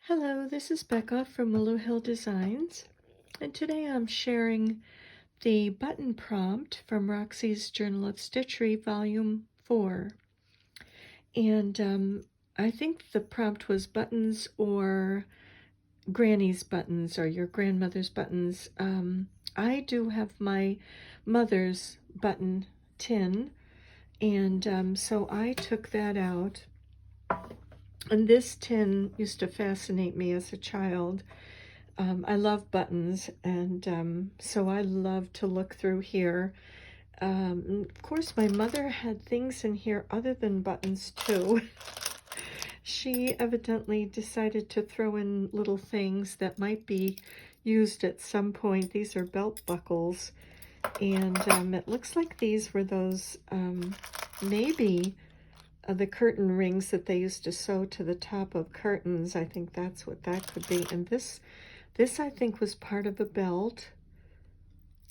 Hello, this is Becca from Willow Hill Designs, and today I'm sharing the button prompt from Roxy's Journal of Stitchery, Volume 4. And I think the prompt was buttons or granny's buttons or your grandmother's buttons. I do have my mother's button tin, and so I took that out. And this tin used to fascinate me as a child. I love buttons, and so I love to look through here. Of course, my mother had things in here other than buttons, too. She evidently decided to throw in little things that might be used at some point. These are belt buckles, and it looks like these were those, maybe the curtain rings that they used to sew to the top of curtains. I think that's what that could be. And this I think was part of a belt.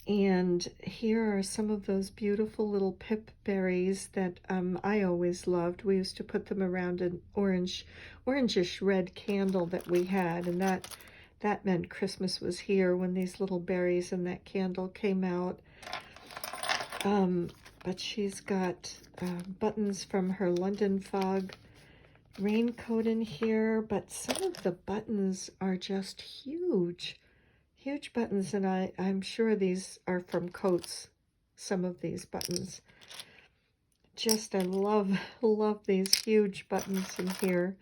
And here are some of those beautiful little pip berries that I always loved. We used to put them around an orangish red candle that we had, and that meant Christmas was here when these little berries and that candle came out. But she's got buttons from her London Fog raincoat in here, but some of the buttons are just huge buttons, and I'm sure these are from coats, some of these buttons. I love these huge buttons in here.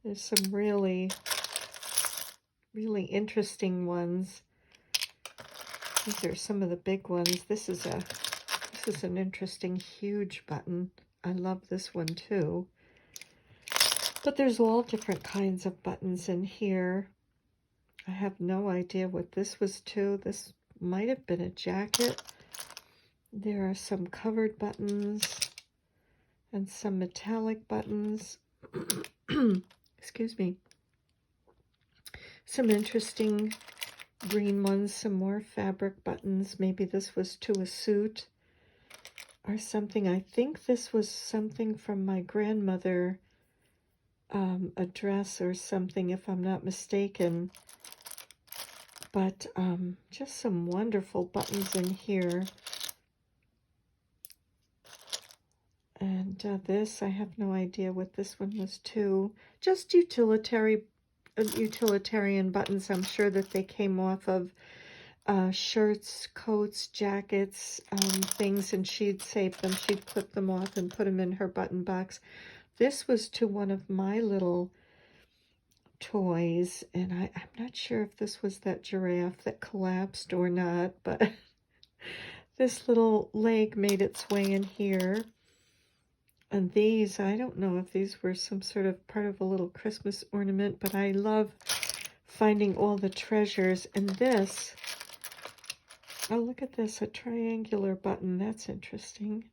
There's some really interesting ones. These are some of the big ones. This is an interesting huge button. I love this one too. But there's all different kinds of buttons in here. I have no idea what this was too. This might have been a jacket. There are some covered buttons and some metallic buttons. Excuse me. Some interesting green ones, some more fabric buttons. Maybe this was to a suit or something. I think this was something from my grandmother, a dress or something, if I'm not mistaken. But just some wonderful buttons in here. And this, I have no idea what this one was too. Just utilitarian buttons. I'm sure that they came off of shirts, coats, jackets, things, and she'd save them. She'd clip them off and put them in her button box. This was to one of my little toys, and I'm not sure if this was that giraffe that collapsed or not, but this little leg made its way in here. And these, I don't know if these were some sort of part of a little Christmas ornament, but I love finding all the treasures. And this, oh, look at this, a triangular button. That's interesting.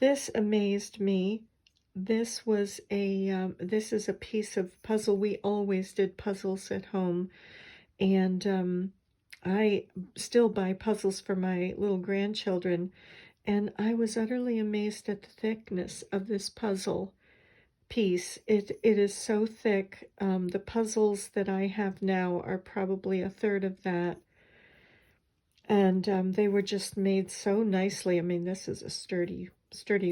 This amazed me. This was this is a piece of puzzle. We always did puzzles at home, and I still buy puzzles for my little grandchildren, and I was utterly amazed at the thickness of this puzzle piece. It is so thick. The puzzles that I have now are probably a third of that, and they were just made so nicely. I mean, this is a sturdy,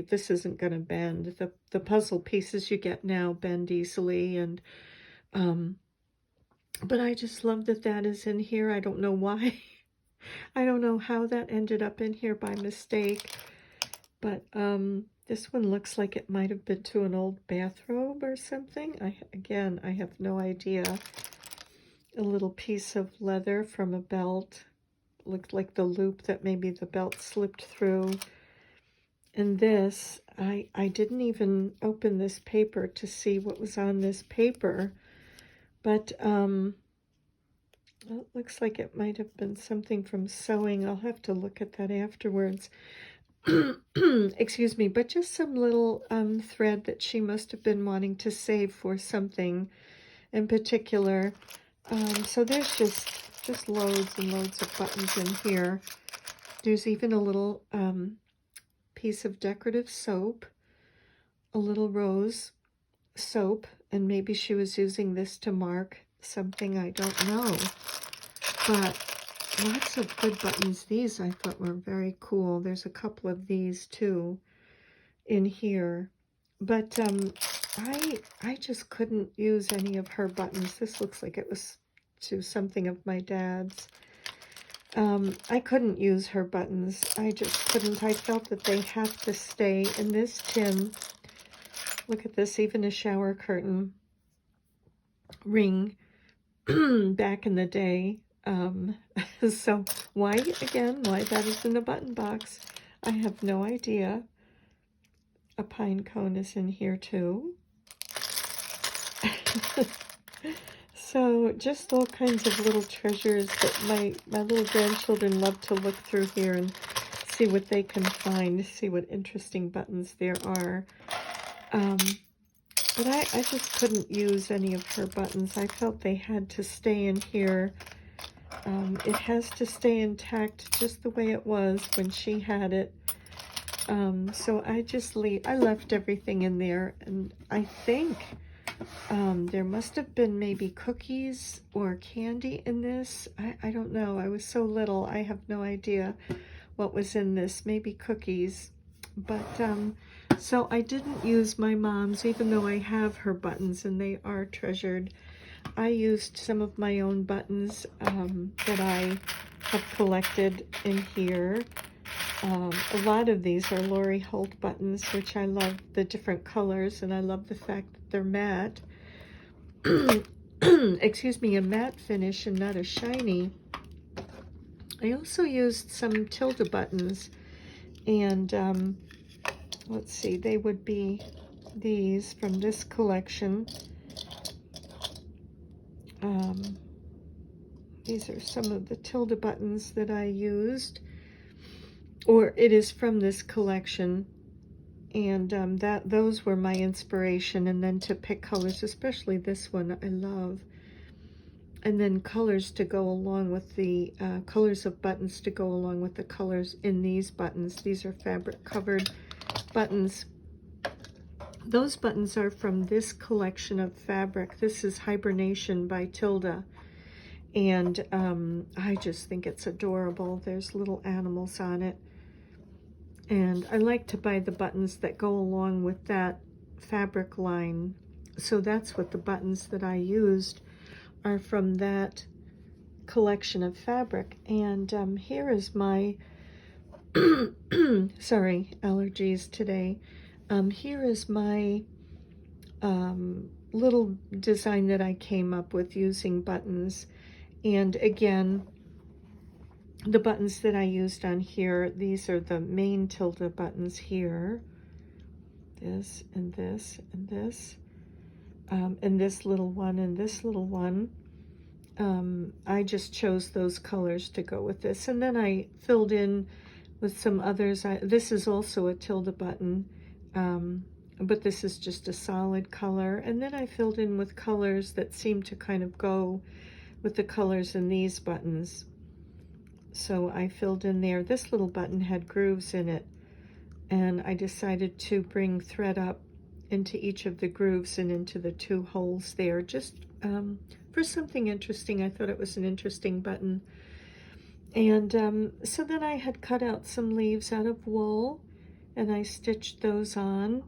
this isn't going to bend. The puzzle pieces you get now bend easily, and but I just love that is in here. I don't know why. I don't know how that ended up in here by mistake, but this one looks like it might have been to an old bathrobe or something. I have no idea. A little piece of leather from a belt. Looked like the loop that maybe the belt slipped through. And this, I didn't even open this paper to see what was on this paper, but well, it looks like it might have been something from sewing. I'll have to look at that afterwards. Excuse me, but just some little thread that she must have been wanting to save for something in particular. So there's just loads and loads of buttons in here. There's even a little piece of decorative soap, a little rose soap, And maybe she was using this to mark something, I don't know. But lots of good buttons. These I thought were very cool. There's a couple of these too in here. But I just couldn't use any of her buttons. This looks like it was to something of my dad's. I couldn't use her buttons. I just couldn't. I felt that they have to stay in this tin. Look at this, even a shower curtain ring back in the day. So why that is in the button box, I have no idea. A pine cone is in here too. So just all kinds of little treasures that my little grandchildren love to look through here and see what they can find, see what interesting buttons there are. But I just couldn't use any of her buttons. I felt they had to stay in here. It has to stay intact just the way it was when she had it. So I left everything in there, and I think there must have been maybe cookies or candy in this. I don't know. I was so little. I have no idea what was in this. Maybe cookies. But so I didn't use my mom's, even though I have her buttons and they are treasured. I used some of my own buttons that I have collected in here. A lot of these are Lori Holt buttons, which I love the different colors, and I love the fact that they're matte. Excuse me, a matte finish and not a shiny. I also used some Tilda buttons, and let's see, they would be these from this collection. These are some of the Tilda buttons that I used, or it is from this collection, and those were my inspiration. And then to pick colors, especially this one, I love. And then colors to go along with the colors of buttons to go along with the colors in these buttons. These are fabric covered buttons. Those buttons are from this collection of fabric. This is Hibernation by Tilda. And I just think it's adorable. There's little animals on it. And I like to buy the buttons that go along with that fabric line. So that's what the buttons that I used are, from that collection of fabric. And here is my, sorry, allergies today. Here is my little design that I came up with using buttons. And again, the buttons that I used on here, these are the main Tilda buttons here. This and this and this. And this little one and this little one. I just chose those colors to go with this. And then I filled in with some others. This is also a Tilda button, but this is just a solid color. And then I filled in with colors that seem to kind of go with the colors in these buttons. So I filled in there. This little button had grooves in it, and I decided to bring thread up into each of the grooves and into the two holes there, just for something interesting. I thought it was an interesting button. And so then I had cut out some leaves out of wool, and I stitched those on.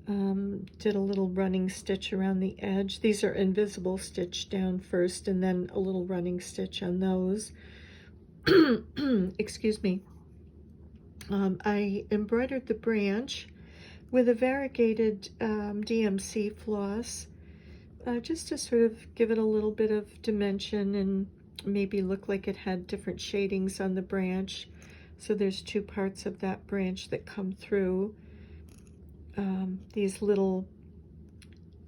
Did a little running stitch around the edge. These are invisible stitch down first, and then a little running stitch on those. Excuse me. I embroidered the branch with a variegated DMC floss, just to sort of give it a little bit of dimension and maybe look like it had different shadings on the branch. So there's two parts of that branch that come through. These little,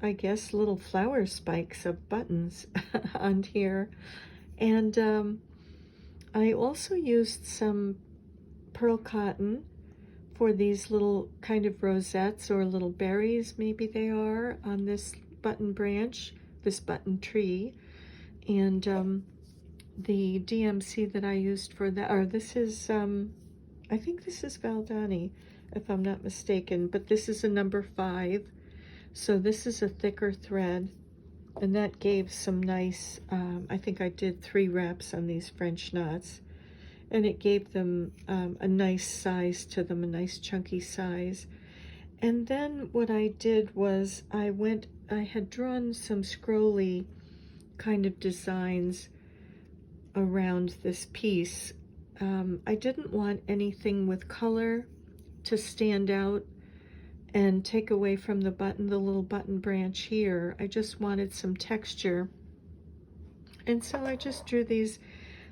I guess, little flower spikes of buttons on here. And I also used some pearl cotton for these little kind of rosettes, or little berries, maybe they are, on this button branch, this button tree. And the DMC that I used for that, or this is, I think this is Valdani, if I'm not mistaken, but this is a number 5. So this is a thicker thread, and that gave some nice, I think I did 3 wraps on these French knots, and it gave them a nice size to them, a nice chunky size. And then what I did was I had drawn some scrolly kind of designs around this piece. I didn't want anything with color to stand out and take away from the button, the little button branch here. I just wanted some texture. And so I just drew these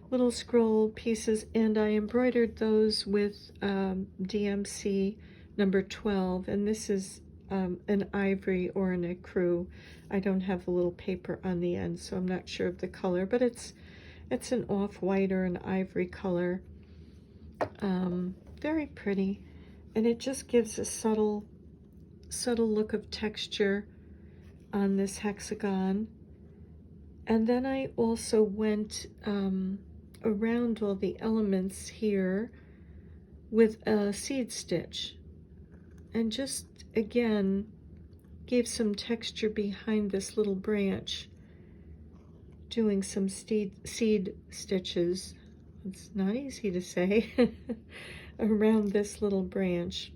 little scroll pieces, and I embroidered those with DMC number 12, and this is an ivory or an ecru. I don't have a little paper on the end, so I'm not sure of the color, but it's an off-white or an ivory color. Very pretty, and it just gives a subtle look of texture on this hexagon. And then I also went around all the elements here with a seed stitch, and just again gave some texture behind this little branch, doing some seed stitches. It's not easy to say. Around this little branch,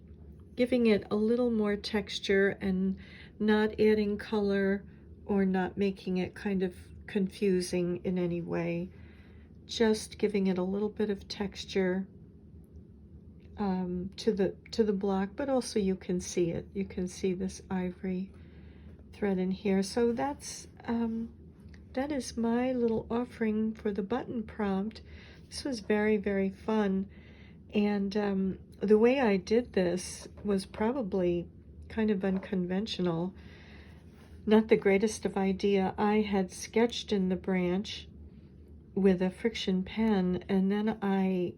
giving it a little more texture and not adding color or not making it kind of confusing in any way, just giving it a little bit of texture to the block, but also you can see it. You can see this ivory thread in here. So that is my little offering for the button prompt. This was very, very fun, and the way I did this was probably kind of unconventional. Not the greatest of idea. I had sketched in the branch with a friction pen, and then I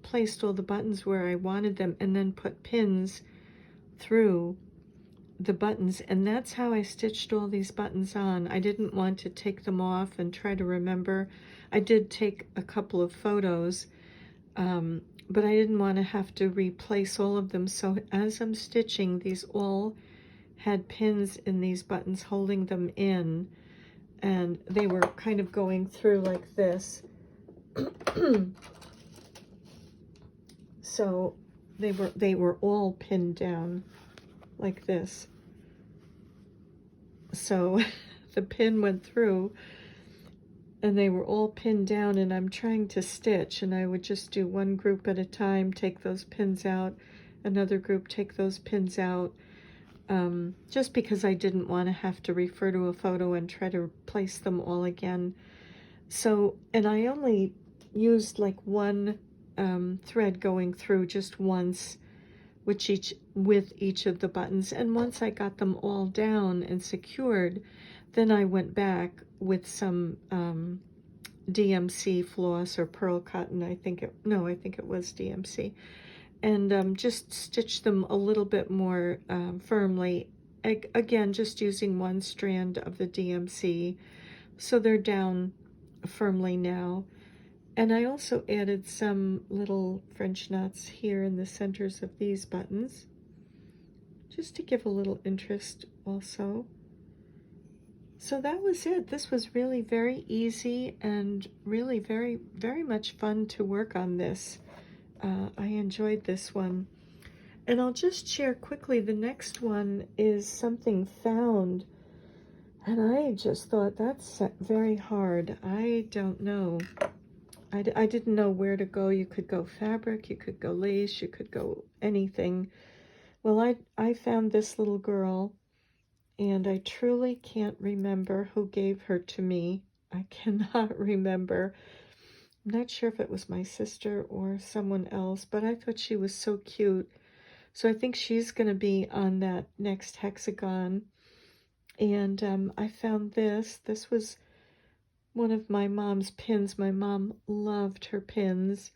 placed all the buttons where I wanted them and then put pins through the buttons, and that's how I stitched all these buttons on. I didn't want to take them off and try to remember. I did take a couple of photos, but I didn't want to have to replace all of them. So as I'm stitching, these all had pins in these buttons holding them in, and they were kind of going through like this. So they were all pinned down like this. So the pin went through and they were all pinned down, and I'm trying to stitch, and I would just do one group at a time, take those pins out, another group, take those pins out, just because I didn't want to have to refer to a photo and try to place them all again. So, and I only used like one thread going through just once with each of the buttons, and once I got them all down and secured, then I went back with some DMC floss or pearl cotton. I think it was DMC, and just stitch them a little bit more firmly. Again, just using one strand of the DMC, so they're down firmly now. And I also added some little French knots here in the centers of these buttons, just to give a little interest also. So that was it. This was really very easy and really very, very much fun to work on this. I enjoyed this one. And I'll just share quickly, the next one is something found. And I just thought, that's very hard. I don't know. I didn't know where to go. You could go fabric, you could go lace, you could go anything. Well, I found this little girl, and I truly can't remember who gave her to me. I cannot remember. I'm not sure if it was my sister or someone else, but I thought she was so cute. So I think she's going to be on that next hexagon. And I found this. This was one of my mom's pins. My mom loved her pins.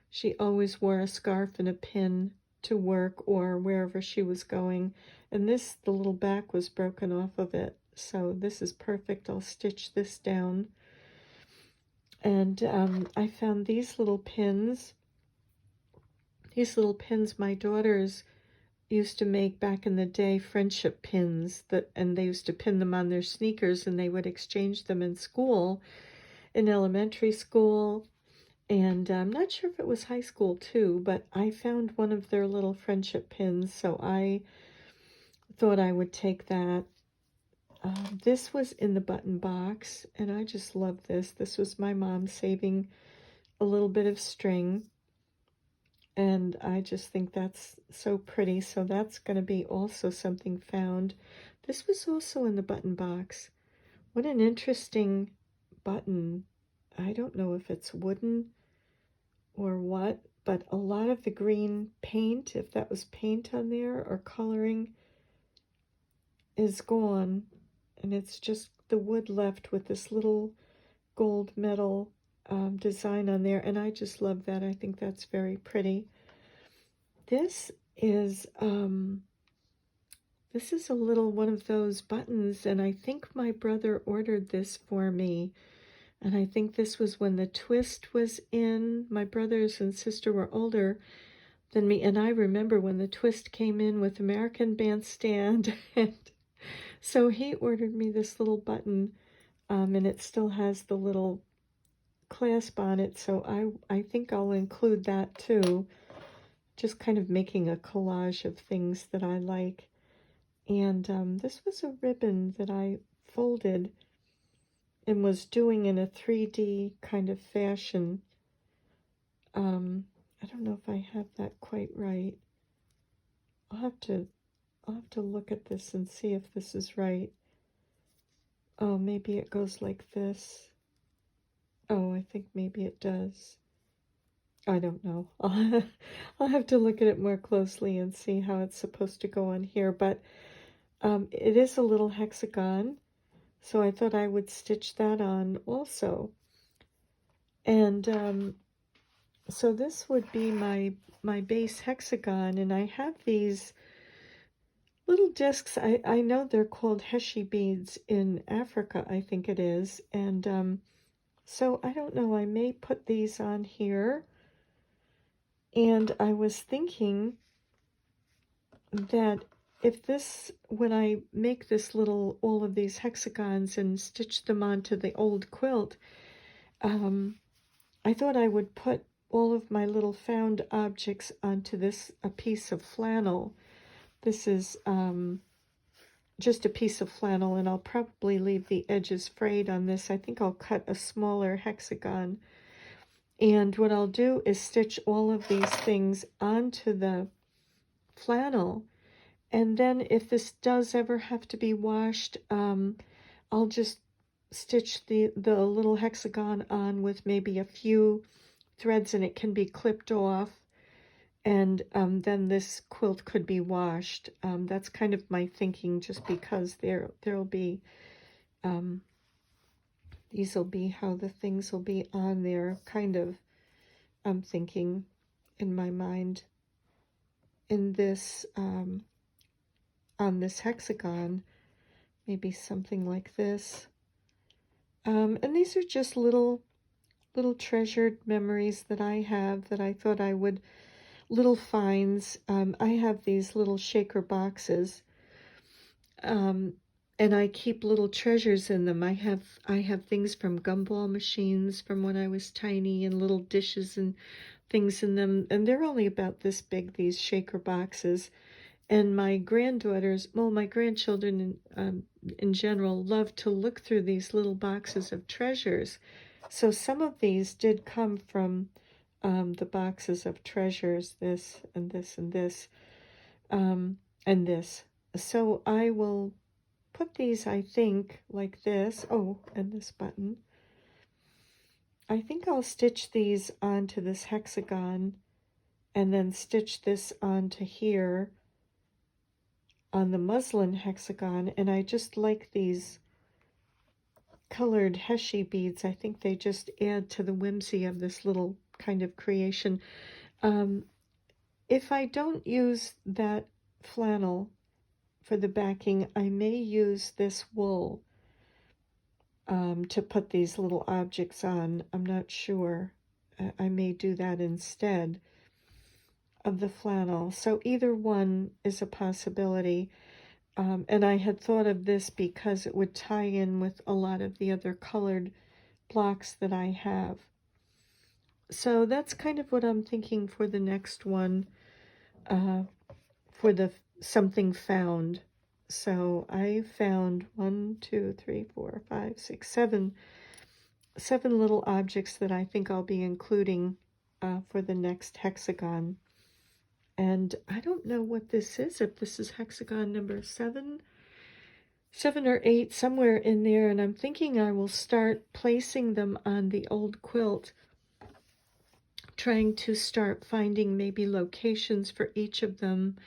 She always wore a scarf and a pin to work or wherever she was going. And this, the little back was broken off of it. So this is perfect. I'll stitch this down. And I found these little pins. These little pins my daughters used to make back in the day friendship pins and they used to pin them on their sneakers and they would exchange them in school, in elementary school, and I'm not sure if it was high school too, but I found one of their little friendship pins, so I thought I would take that. This was in the button box, and I just love this. This was my mom saving a little bit of string, and I just think that's so pretty. So that's going to be also something found. This was also in the button box. What an interesting button. I don't know if it's wooden or what, but a lot of the green paint, if that was paint on there or coloring, is gone, and it's just the wood left with this little gold metal design on there, and I just love that. I think that's very pretty. This is a little one of those buttons, and I think my brother ordered this for me, and I think this was when the twist was in. My brothers and sister were older than me, and I remember when the twist came in with American Bandstand, and so he ordered me this little button, and it still has the little clasp on it, so I think I'll include that too. Just kind of making a collage of things that I like. And this was a ribbon that I folded and was doing in a 3D kind of fashion. I don't know if I have that quite right. I'll have to look at this and see if this is right. Oh, maybe it goes like this. Oh, I think maybe it does. I don't know. I'll have to look at it more closely and see how it's supposed to go on here. But it is a little hexagon, so I thought I would stitch that on also. And so this would be my base hexagon, and I have these little discs. I know they're called Heshi beads in Africa, I think it is. And so I don't know, I may put these on here. And I was thinking that if this, when I make this little, all of these hexagons and stitch them onto the old quilt, I thought I would put all of my little found objects onto this, a piece of flannel. This is just a piece of flannel, and I'll probably leave the edges frayed on this. I think I'll cut a smaller hexagon. And what I'll do is stitch all of these things onto the flannel. And then if this does ever have to be washed, I'll just stitch the little hexagon on with maybe a few threads, and it can be clipped off. And then this quilt could be washed. That's kind of my thinking, just because there'll be, these will be how the things will be on there, kind of, I'm thinking in my mind, in this, on this hexagon, maybe something like this. And these are just little treasured memories that I have that I thought I would, little finds. I have these little shaker boxes, and I keep little treasures in them. I have things from gumball machines from when I was tiny, and little dishes and things in them, and they're only about this big, these shaker boxes. And my granddaughters, well, my grandchildren in general, love to look through these little boxes of treasures. So some of these did come from the boxes of treasures, this and this and this, and this. So I will put these, I think, like this. Oh, and this button. I think I'll stitch these onto this hexagon and then stitch this onto here on the muslin hexagon. And I just like these colored Heshi beads. I think they just add to the whimsy of this little kind of creation. If I don't use that flannel for the backing, I may use this wool to put these little objects on. I'm not sure. I may do that instead. of the flannel. So either one is a possibility. And I had thought of this because it would tie in with a lot of the other colored blocks that I have. So that's kind of what I'm thinking for the next one, for the something found. So I found 1, 2, 3, 4, 5, 6, 7 little objects that I think I'll be including for the next hexagon. And I don't know what this is, if this is hexagon number 7 or 8, somewhere in there. And I'm thinking I will start placing them on the old quilt, trying to start finding maybe locations for each of them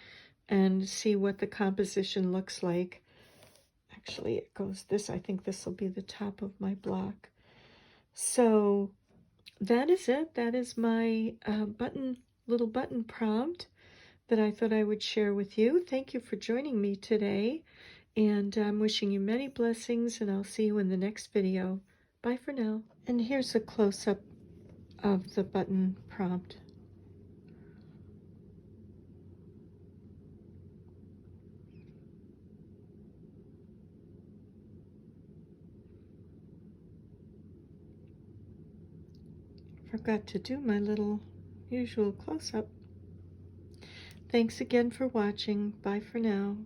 and see what the composition looks like. Actually, it goes this, I think this will be the top of my block. So that is it. That is my little button prompt that I thought I would share with you. Thank you for joining me today, and I'm wishing you many blessings, and I'll see you in the next video. Bye for now. And here's a close-up of the button prompt. Forgot to do my little usual close-up. Thanks again for watching. Bye for now.